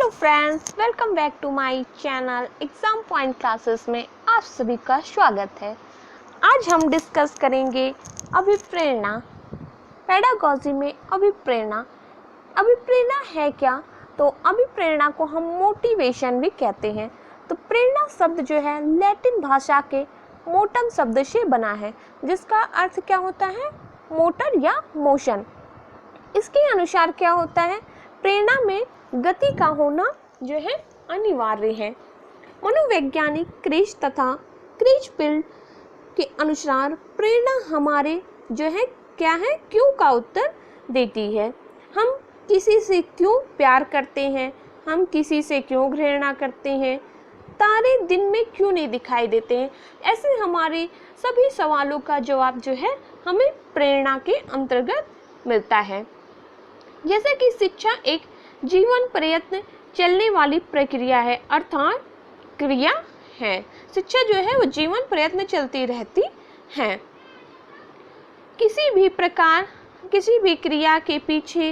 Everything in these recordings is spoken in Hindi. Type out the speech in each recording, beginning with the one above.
Hello friends, welcome back to my channel exam point classes में आप सभी का स्वागत है। आज हम डिस्कस करेंगे अभिप्रेरणा। पेडागॉजी में अभिप्रेरणा है क्या? तो अभिप्रेरणा को हम मोटिवेशन भी कहते हैं। तो प्रेरणा शब्द जो है लैटिन भाषा के मोटम शब्द से बना है, जिसका अर्थ क्या होता है? मोटर या मोशन। इसके अनुसार क्या होता है? प्रेरणा में गति का होना जो है अनिवार्य है। मनोवैज्ञानिक क्रेज तथा क्रेजफील्ड के अनुसार प्रेरणा हमारे जो है क्या है, क्यों का उत्तर देती है। हम किसी से क्यों प्यार करते हैं, हम किसी से क्यों घृणा करते हैं, तारे दिन में क्यों नहीं दिखाई देते हैं, ऐसे हमारे सभी सवालों का जवाब जो है हमें प्रेरणा के अंतर्गत मिलता है। जैसे कि शिक्षा एक जीवन प्रयत्न चलने वाली प्रक्रिया है, अर्थात क्रिया है। शिक्षा जो है वो जीवन प्रयत्न चलती रहती है। किसी भी क्रिया के पीछे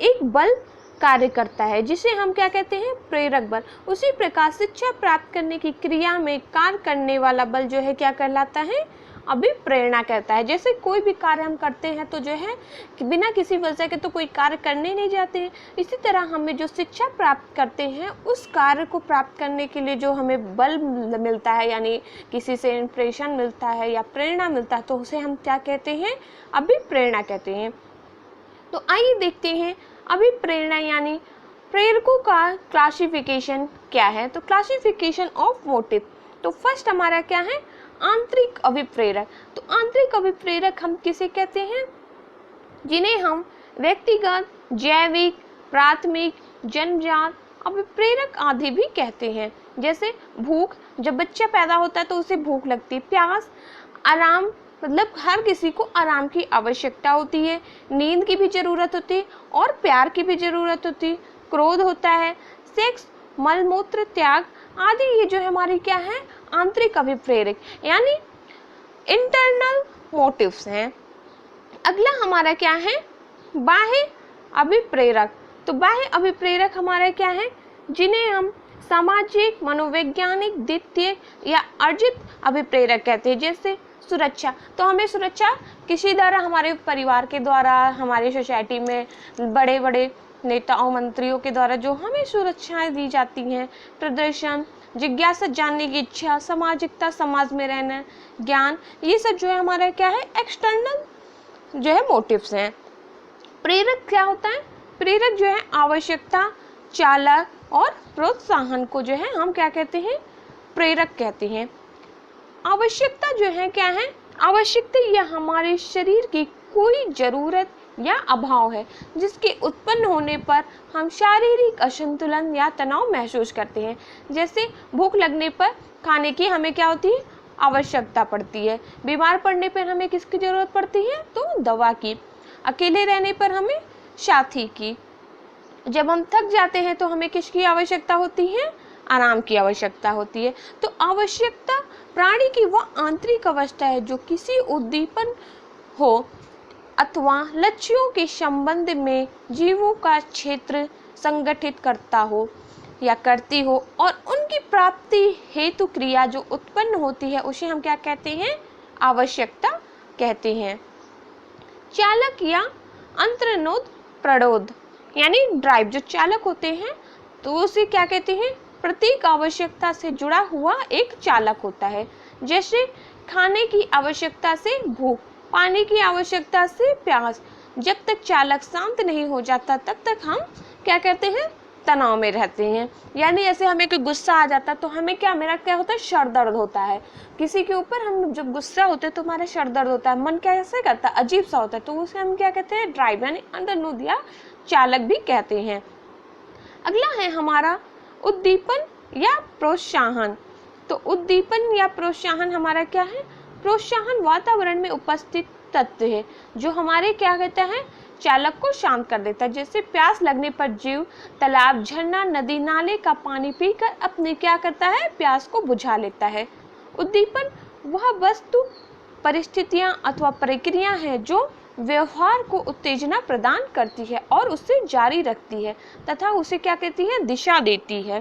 एक बल कार्य करता है, जिसे हम क्या कहते हैं? प्रेरक बल। उसी प्रकार शिक्षा प्राप्त करने की क्रिया में कार्य करने वाला बल जो है क्या कहलाता है? अभिप्रेरणा कहता है। जैसे कोई भी कार्य हम करते हैं तो जो है बिना किसी वजह के तो कोई कार्य करने नहीं जाते हैं। इसी तरह हमें जो शिक्षा प्राप्त करते हैं उस कार्य को प्राप्त करने के लिए जो हमें बल मिलता है, यानी किसी से इंस्पिरेशन मिलता है या प्रेरणा मिलता है, तो उसे हम क्या कहते हैं? अभिप्रेरणा कहते हैं। तो आइए देखते हैं अभिप्रेरणा यानी प्रेरकों का क्लासिफिकेशन क्या है। तो क्लासिफिकेशन ऑफ मोटिव। तो फर्स्ट हमारा क्या है? आंतरिक अभिप्रेरक। तो आंतरिक अभिप्रेरक हम किसे कहते हैं? जिन्हें हम व्यक्तिगत, जैविक, प्राथमिक, जन्मजात अभिप्रेरक आदि भी कहते हैं। जैसे भूख, जब बच्चा पैदा होता है तो उसे भूख लगती है। प्यास, आराम, मतलब हर किसी को आराम की आवश्यकता होती है। नींद की भी जरूरत होती है और प्यार की भी जरूरत होती है। क्रोध होता है। सेक्स, मलमूत्र त्याग आदि, ये जो है हमारी क्या है? आंतरिक अभिप्रेरक यानी इंटरनल मोटिव्स हैं। अगला हमारा क्या है? बाह्य अभिप्रेरक। तो बाह्य अभिप्रेरक हमारा क्या है? जिन्हें हम सामाजिक, मनोवैज्ञानिक, द्वितीय या अर्जित अभिप्रेरक कहते हैं। जैसे सुरक्षा, तो हमें सुरक्षा किसी द्वारा, हमारे परिवार के द्वारा, हमारी सोसाइटी में बड़े बड़े नेताओं, मंत्रियों के द्वारा जो हमें सुरक्षाएं दी जाती हैं। प्रदर्शन, जिज्ञासा, जानने की इच्छा, सामाजिकता, समाज में रहना, ज्ञान, ये सब जो है हमारा क्या है? एक्सटर्नल जो है मोटिव्स हैं। प्रेरक क्या होता है? प्रेरक जो है आवश्यकता, चालक और प्रोत्साहन को जो है हम क्या कहते हैं? प्रेरक कहते हैं। आवश्यकता जो है क्या है? आवश्यकता यह हमारे शरीर की कोई जरूरत या अभाव है, जिसके उत्पन्न होने पर हम शारीरिक असंतुलन या तनाव महसूस करते हैं। जैसे भूख लगने पर खाने की हमें क्या होती है? आवश्यकता पड़ती है। बीमार पड़ने पर हमें किसकी जरूरत पड़ती है? तो दवा की। अकेले रहने पर हमें साथी की। जब हम थक जाते हैं तो हमें किसकी आवश्यकता होती है? आराम की आवश्यकता होती है। तो आवश्यकता प्राणी की वह आंतरिक अवस्था है जो किसी उद्दीपन हो अथवा लक्ष्यों के संबंध में जीवों का क्षेत्र संगठित करता हो या करती हो, और उनकी प्राप्ति हेतु क्रिया जो उत्पन्न होती है उसे हम क्या कहते हैं? आवश्यकता कहते हैं। चालक या अंतर्नोद प्ररोध यानी ड्राइव, जो चालक होते हैं तो उसे क्या कहते हैं? प्रत्येक आवश्यकता से जुड़ा हुआ एक चालक होता है। जैसे खाने की आवश्यकता से भूख, पानी की आवश्यकता से प्यास। जब तक चालक शांत नहीं हो जाता तब तक हम क्या करते हैं? तनाव में रहते हैं। यानी ऐसे हमें कोई गुस्सा आ जाता तो हमें क्या, मेरा क्या होता है? सर दर्द होता है। किसी के ऊपर हम जब गुस्सा होते हैं तो हमारा सर दर्द होता है, मन कैसे करता है? अजीब सा होता है। तो उसे हम क्या कहते हैं? ड्राइव यानी अंतर्नोद या चालक भी कहते हैं। अगला है हमारा उद्दीपन या प्रोत्साहन। तो उद्दीपन या प्रोत्साहन हमारा क्या है? प्रोत्साहन वातावरण में उपस्थित तत्व है जो हमारे क्या कहता है? चालक को शांत कर देता है। जैसे प्यास लगने पर जीव तालाब, झरना, नदी, नाले का पानी पीकर अपने क्या करता है? प्यास को बुझा लेता है। उद्दीपन वह वस्तु, परिस्थितियां अथवा प्रक्रिया है जो व्यवहार को उत्तेजना प्रदान करती है और उसे जारी रखती है तथा उसे क्या कहती है, दिशा देती है।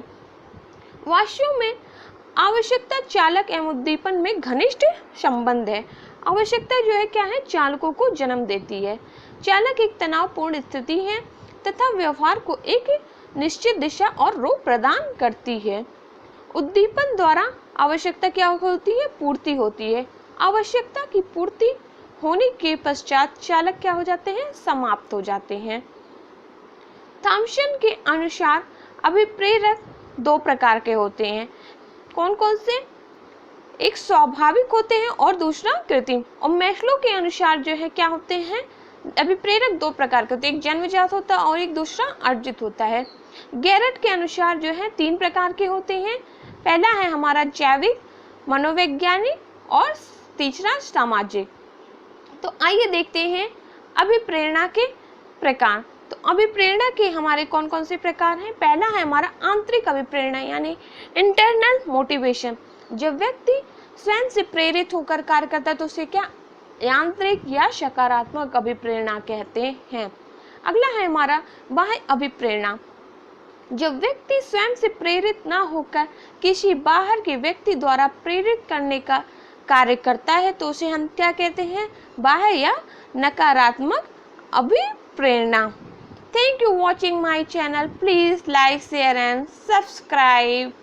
वाक्यों में आवश्यकता चालक एवं उद्दीपन में घनिष्ठ संबंध है। आवश्यकता जो है क्या है, चालकों को जन्म देती है। चालक एक तनावपूर्ण स्थिति है तथा व्यवहार को एक निश्चित दिशा और रूप प्रदान करती है। उद्दीपन द्वारा आवश्यकता क्या होती है, पूर्ति होती है। आवश्यकता की पूर्ति होने के पश्चात चालक क्या हो जाते हैं, समाप्त हो जाते हैं। थॉमसन के अनुसार अभिप्रेरक दो प्रकार के होते हैं। कौन कौन से? एक स्वाभाविक होते हैं और दूसरा कृत्रिम। और मैस्लो के अनुसार जो है क्या होते हैं, अभिप्रेरक दो प्रकार के होते हैं, एक जन्मजात होता है और एक दूसरा अर्जित होता है। गैरट के अनुसार जो है 3 प्रकार के होते हैं। पहला है हमारा जैविक, मनोवैज्ञानिक और तीसरा सामाजिक। तो आइए देखते हैं अभिप्रेरणा के प्रकार। तो अभिप्रेरणा के हमारे कौन कौन से प्रकार हैं? पहला है हमारा आंतरिक अभिप्रेरणा यानी इंटरनल मोटिवेशन। जब व्यक्ति स्वयं से प्रेरित होकर कार्य करता है तो उसे क्या, यांत्रिक या सकारात्मक अभिप्रेरणा कहते हैं। अगला है हमारा बाह्य अभिप्रेरणा। जब व्यक्ति स्वयं से प्रेरित ना होकर किसी बाहर के व्यक्ति द्वारा प्रेरित करने का कार्य करता है तो उसे हम क्या कहते हैं, बाह्य या नकारात्मक अभिप्रेरणा। Thank you watching my channel. Please like, share and subscribe.